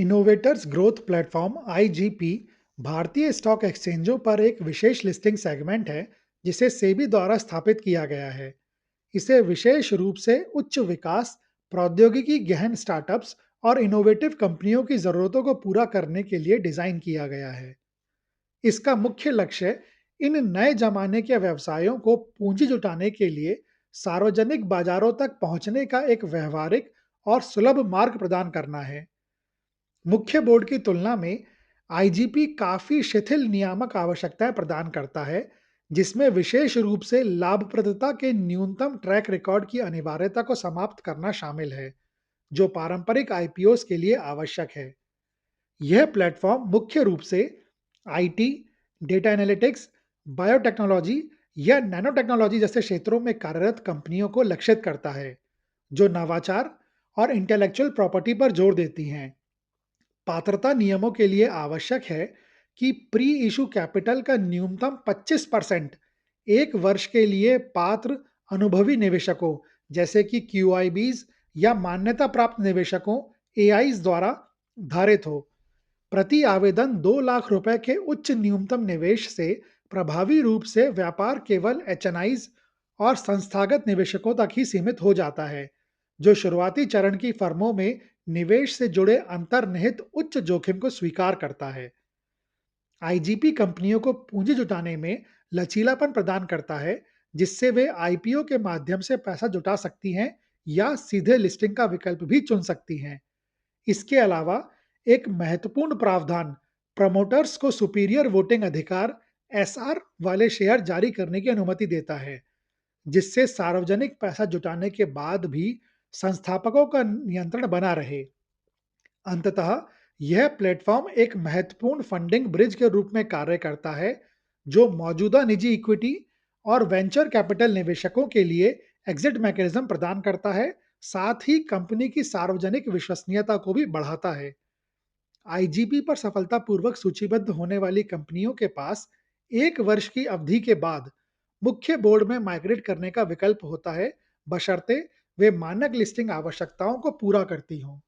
Innovators growth platform IGP भारतीय stock एक्सचेंजों पर एक विशेष लिस्टिंग सेगमेंट है जिसे सेबी द्वारा स्थापित किया गया है। इसे विशेष रूप से उच्च विकास, प्रौद्योगिकी गहन स्टार्टअप्स और इनोवेटिव कंपनियों की ज़रूरतों को पूरा करने के लिए डिज़ाइन किया गया है। इसका मुख्य लक्ष्य इन नए जमाने के व्यवसायों को पूंजी जुटाने के लिए सार्वजनिक बाजारों तक पहुंचने का एक व्यवहारिक और सुलभ मार्ग प्रदान करना है। मुख्य बोर्ड की तुलना में आईजीपी काफी शिथिल नियामक आवश्यकताएं प्रदान करता है, जिसमें विशेष रूप से लाभप्रदता के न्यूनतम ट्रैक रिकॉर्ड की अनिवार्यता को समाप्त करना शामिल है, जो पारंपरिक आईपीओस के लिए आवश्यक है। यह प्लेटफॉर्म मुख्य रूप से आईटी, डेटा एनालिटिक्स, बायोटेक्नोलॉजी या नैनो टेक्नोलॉजी जैसे क्षेत्रों में कार्यरत कंपनियों को लक्षित करता है, जो नवाचार और इंटेलेक्चुअल प्रॉपर्टी पर जोर देती हैं। पात्रता नियमों के लिए आवश्यक है कि प्री इशू कैपिटल का न्यूनतम 25% एक वर्ष के लिए पात्र अनुभवी निवेशकों जैसे कि क्यूआईबीज या मान्यता प्राप्त निवेशकों एआईज द्वारा धारित हो। प्रति आवेदन 2 लाख रुपए के उच्च न्यूनतम निवेश से प्रभावी रूप से व्यापार केवल एचएनआईज और संस्थागत निवेशकों तक ही सीमित हो जाता है, जो शुरुआती चरण की फर्मों में निवेश से जुड़े अंतर्निहित उच्च जोखिम को स्वीकार करता है। आईजीपी कंपनियों को पूंजी जुटाने में लचीलापन प्रदान करता है, जिससे वे आईपीओ के माध्यम से पैसा जुटा सकती हैं या सीधे लिस्टिंग का विकल्प भी चुन सकती हैं। इसके अलावा एक महत्वपूर्ण प्रावधान प्रमोटर्स को सुपीरियर वोटिंग अधिकार एसआर वाले शेयर जारी करने की अनुमति देता है, जिससे सार्वजनिक पैसा जुटाने के बाद भी संस्थापकों का नियंत्रण बना रहे। अंततः यह प्लेटफॉर्म एक महत्वपूर्ण फंडिंग ब्रिज के रूप में कार्य करता है, जो मौजूदा निजी इक्विटी और वेंचर कैपिटल निवेशकों के लिए एग्जिट मैकेनिज्म प्रदान करता है, साथ ही कंपनी की सार्वजनिक विश्वसनीयता को भी बढ़ाता है। आईजीपी पर सफलतापूर्वक सूचीबद्ध होने वाली कंपनियों के पास 1 वर्ष की अवधि के बाद मुख्य बोर्ड में माइग्रेट करने का विकल्प होता है, बशर्ते वे मानक लिस्टिंग आवश्यकताओं को पूरा करती हों।